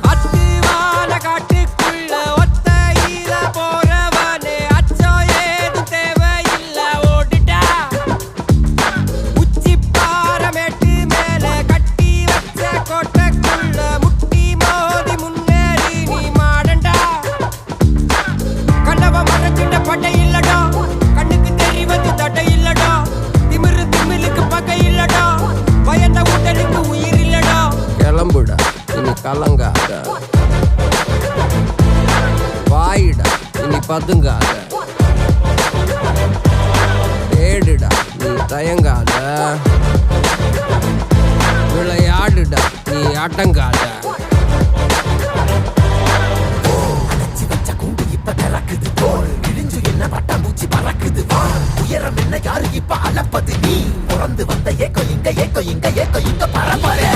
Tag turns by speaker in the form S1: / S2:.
S1: அத்துவான காட்டுக்குள்ள ஒத்தையில போறவனே அச்சம் ஏதும் தேவையில்ல ஓடிட்டா. உச்சி பாரமேட்டு மேல கட்டி வச்ச கோட்டைக்குள்ள முட்டி மோதி முன்னேறி நீ மாடண்டா. கண்டவ மறைச்சிட்ட பட்டை இல்லடா, கண்ணுக்கு தெரிவது தட்டை இல்லடா. திமிரு திமிலுக்கு பகை இல்லடா, பயந்த உடலுக்கு உயிர் இல்லடா. கிளம்புடா இனி கலங்காத, வாயிடா இனி பதுங்காத, தேடுடா நீ தயங்காத, விளையாடுடா நீ அடங்காத.
S2: பட்டாம்பூச்சி பறக்குது வா, உயரம் என்ன யாரு இப்ப அளப்பது நீ, பிறந்து வந்த ஏக்கோ இங்க ஏக்கோ இங்க ஏக்கோ இங்க பரம்பரை.